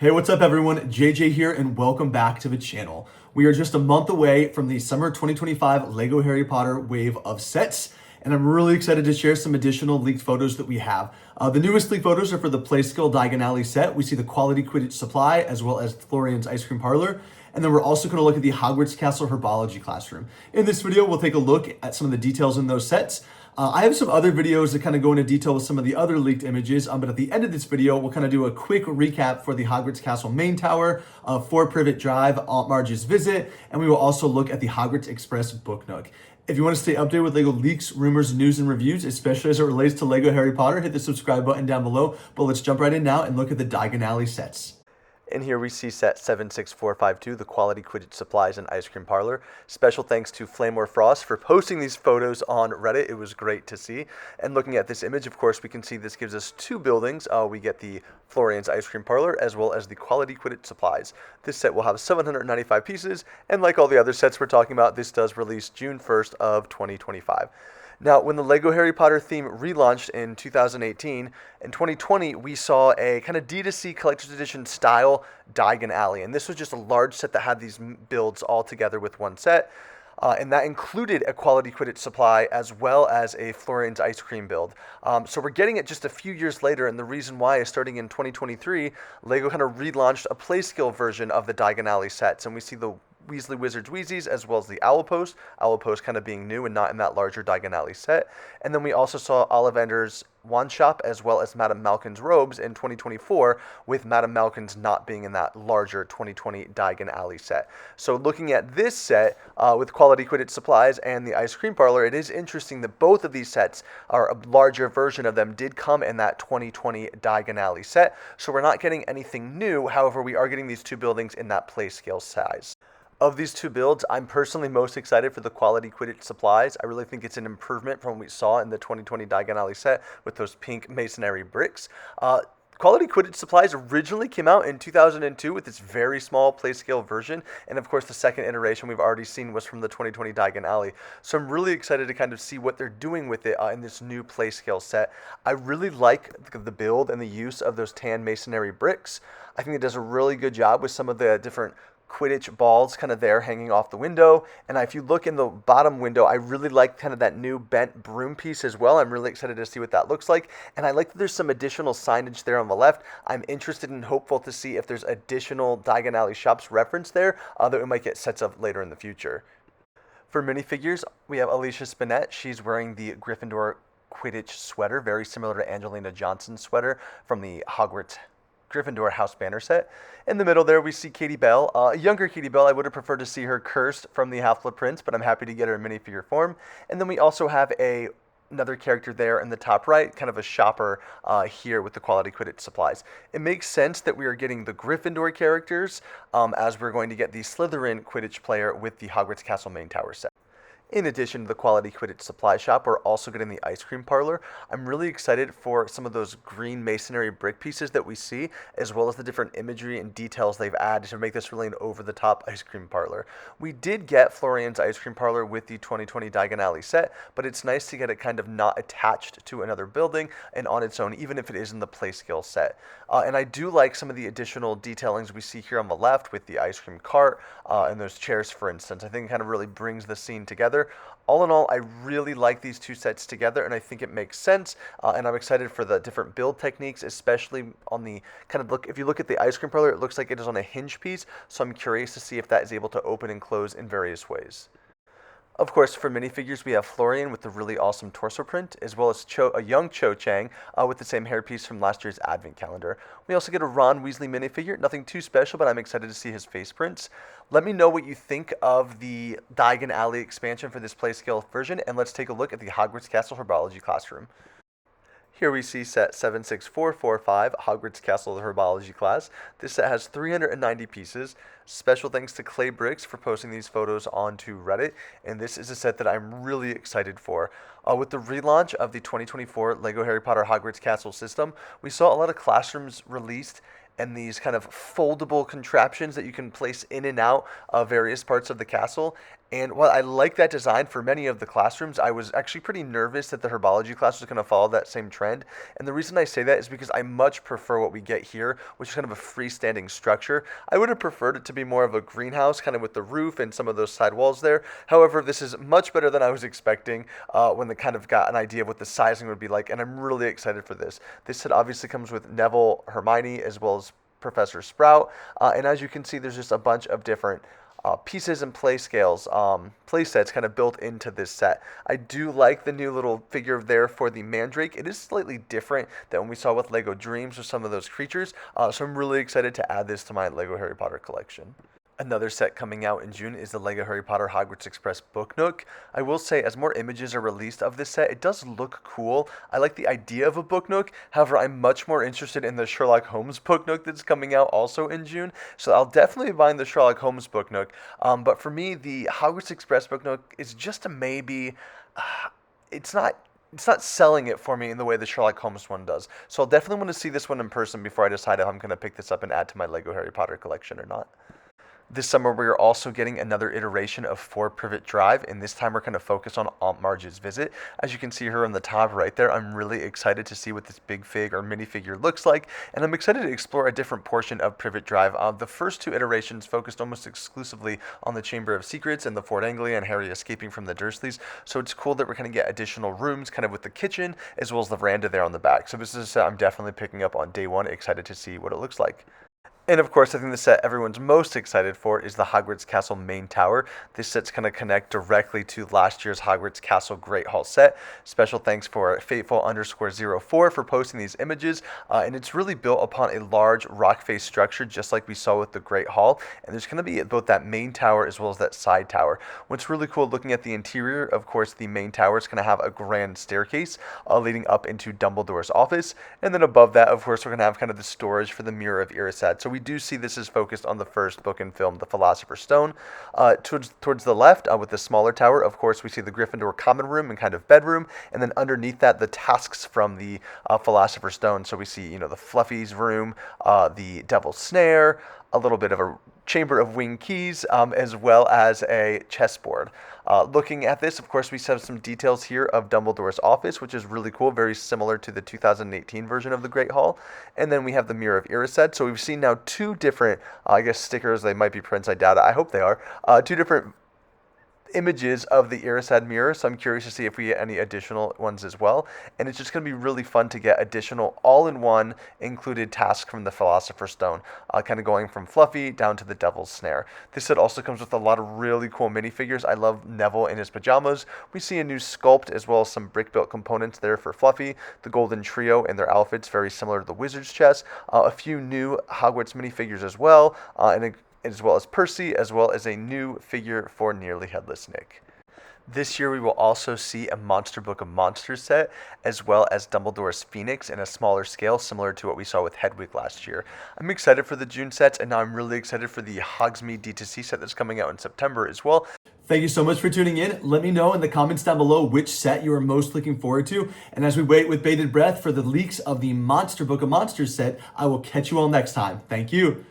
Hey, what's up everyone? JJ here and welcome back to the channel. We are just a month away from the summer 2025 LEGO Harry Potter wave of sets, and I'm really excited to share some additional leaked photos that we have. The newest leaked photos are for the Playskill Diagon Alley set. We see the quality Quidditch supply as well as Florian's ice cream parlor. And then we're also going to look at the Hogwarts Castle Herbology classroom. In this video, we'll take a look at some of the details in those sets. I have some other videos that kind of go into detail with some of the other leaked images, but at the end of this video, we'll kind of do a quick recap for the Hogwarts Castle main tower, for Privet Drive, Aunt Marge's visit, and we will also look at the Hogwarts Express book nook. If you want to stay updated with LEGO leaks, rumors, news, and reviews, especially as it relates to LEGO Harry Potter, hit the subscribe button down below. But let's jump right in now and look at the Diagon Alley sets. And here we see set 76452, the quality Quidditch supplies and ice cream parlor. Special thanks to flameorfrost for posting these photos on Reddit. It was great to see. And looking at this image, of course, we can see this gives us two buildings. We get the Florian's ice cream parlor as well as the quality Quidditch supplies. This set will have 795 pieces, and like all the other sets we're talking about, this does release June 1st of 2025. Now, when the LEGO Harry Potter theme relaunched in 2018, in 2020, we saw a kind of D2C collector's edition style Diagon Alley. And this was just a large set that had these builds all together with one set. And that included a quality Quidditch supply as well as a Florian's ice cream build. So we're getting it just a few years later, and the reason why is starting in 2023, LEGO kind of relaunched a Playskill version of the Diagon Alley sets, and we see the Weasley Wizards Wheezies as well as the Owl Post kind of being new and not in that larger Diagon Alley set. And then we also saw Ollivander's Wand Shop as well as Madame Malkin's robes in 2024, with Madame Malkin's not being in that larger 2020 Diagon Alley set. So looking at this set with quality Quidditch supplies and the ice cream parlor, it is interesting that both of these sets, or a larger version of them, did come in that 2020 Diagon Alley set. So we're not getting anything new. However, we are getting these two buildings in that play scale size. Of these two builds, I'm personally most excited for the quality Quidditch supplies. I really think it's an improvement from what we saw in the 2020 Diagon Alley set with those pink masonry bricks. Quality Quidditch supplies originally came out in 2002 with this very small play scale version, and of course the second iteration we've already seen was from the 2020 Diagon Alley. So I'm really excited to kind of see what they're doing with it in this new play scale set. I really like the build and the use of those tan masonry bricks. I think it does a really good job with some of the different Quidditch balls kind of there hanging off the window. And if you look in the bottom window, I really like kind of that new bent broom piece as well. I'm really excited to see what that looks like. And I like that there's some additional signage there on the left. I'm interested and hopeful to see if there's additional Diagon Alley shops referenced there that we might get sets of later in the future. For minifigures, we have Alicia Spinette. She's wearing the Gryffindor Quidditch sweater, very similar to Angelina Johnson's sweater from the Hogwarts Gryffindor House banner set. In the middle there, we see Katie Bell. A younger Katie Bell. I would have preferred to see her cursed from the Half-Blood Prince, but I'm happy to get her in minifigure form. And then we also have another character there in the top right, kind of a shopper here with the quality Quidditch supplies. It makes sense that we are getting the Gryffindor characters as we're going to get the Slytherin Quidditch player with the Hogwarts Castle main tower set. In addition to the quality Quidditch supply shop, we're also getting the ice cream parlor. I'm really excited for some of those green masonry brick pieces that we see, as well as the different imagery and details they've added to make this really an over-the-top ice cream parlor. We did get Florian's ice cream parlor with the 2020 Diagon Alley set, but it's nice to get it kind of not attached to another building and on its own, even if it is in the play scale set. And I do like some of the additional detailings we see here on the left with the ice cream cart and those chairs, for instance. I think it kind of really brings the scene together. All in all, I really like these two sets together, and I think it makes sense, and I'm excited for the different build techniques, especially on the kind of look. If you look at the ice cream parlor, it looks like it is on a hinge piece, so I'm curious to see if that is able to open and close in various ways. Of course, for minifigures, we have Florian with the really awesome torso print, as well as a young Cho Chang with the same hairpiece from last year's advent calendar. We also get a Ron Weasley minifigure, nothing too special, but I'm excited to see his face prints. Let me know what you think of the Diagon Alley expansion for this play scale version, and let's take a look at the Hogwarts Castle Herbology classroom. Here we see set 76445, Hogwarts Castle Herbology class. This set has 390 pieces. Special thanks to Clay Briggs for posting these photos onto Reddit, and this is a set that I'm really excited for. With the relaunch of the 2024 LEGO Harry Potter Hogwarts Castle system, we saw a lot of classrooms released and these kind of foldable contraptions that you can place in and out of various parts of the castle. And while I like that design for many of the classrooms, I was actually pretty nervous that the Herbology class was going to follow that same trend. And the reason I say that is because I much prefer what we get here, which is kind of a freestanding structure. I would have preferred it to be more of a greenhouse, kind of with the roof and some of those side walls there. However, this is much better than I was expecting when they kind of got an idea of what the sizing would be like, and I'm really excited for this. This set obviously comes with Neville, Hermione, as well as Professor Sprout, and as you can see, there's just a bunch of different pieces and play scales, play sets kind of built into this set. I do like the new little figure there for the Mandrake. It is slightly different than what we saw with Lego Dreams with some of those creatures, so I'm really excited to add this to my Lego Harry Potter collection. Another set coming out in June is the Lego Harry Potter Hogwarts Express Book Nook. I will say, as more images are released of this set, it does look cool. I like the idea of a Book Nook. However, I'm much more interested in the Sherlock Holmes Book Nook that's coming out also in June. So I'll definitely be buying the Sherlock Holmes Book Nook. But for me, the Hogwarts Express Book Nook is just a maybe. It's not selling it for me in the way the Sherlock Holmes one does. So I'll definitely want to see this one in person before I decide if I'm going to pick this up and add to my Lego Harry Potter collection or not. This summer, we are also getting another iteration of 4 Privet Drive, and this time we're going to focus on Aunt Marge's visit. As you can see her on the top right there, I'm really excited to see what this big fig or minifigure looks like, and I'm excited to explore a different portion of Privet Drive. The first 2 iterations focused almost exclusively on the Chamber of Secrets and the Fort Anglia and Harry escaping from the Dursleys, so it's cool that we're going to get additional rooms kind of with the kitchen as well as the veranda there on the back. So this is a set I'm definitely picking up on day one, excited to see what it looks like. And of course, I think the set everyone's most excited for is the Hogwarts Castle main tower. This set's going to connect directly to last year's Hogwarts Castle Great Hall set. Special thanks for Faithful_04 for posting these images. And it's really built upon a large rock face structure, just like we saw with the Great Hall. And there's going to be both that main tower as well as that side tower. What's really cool looking at the interior, of course, the main tower is going to have a grand staircase leading up into Dumbledore's office. And then above that, of course, we're going to have kind of the storage for the Mirror of Erised. So we do see this is focused on the first book and film, The Philosopher's Stone. Towards the left, with the smaller tower, of course, we see the Gryffindor common room and kind of bedroom, and then underneath that, the tasks from the Philosopher's Stone. So we see, the Fluffy's room, the Devil's Snare, a little bit of a Chamber of Winged Keys, as well as a chessboard. Looking at this, of course, we have some details here of Dumbledore's office, which is really cool, very similar to the 2018 version of the Great Hall. And then we have the Mirror of Erised. So we've seen now 2 different, stickers. They might be prints, I doubt it. I hope they are. 2 different images of the Erised mirror, so I'm curious to see if we get any additional ones as well. And it's just going to be really fun to get additional all-in-one included tasks from the Philosopher's Stone, kind of going from Fluffy down to the Devil's Snare. This set also comes with a lot of really cool minifigures. I love Neville in his pajamas. We see a new sculpt as well as some brick-built components there for Fluffy, the Golden Trio and their outfits, very similar to the Wizard's chest, a few new Hogwarts minifigures as well, as well as Percy, as well as a new figure for Nearly Headless Nick. This year we will also see a Monster Book of Monsters set, as well as Dumbledore's Phoenix in a smaller scale, similar to what we saw with Hedwig last year. I'm excited for the June sets, and now I'm really excited for the Hogsmeade D2C set that's coming out in September as well. Thank you so much for tuning in. Let me know in the comments down below which set you are most looking forward to. And as we wait with bated breath for the leaks of the Monster Book of Monsters set, I will catch you all next time. Thank you.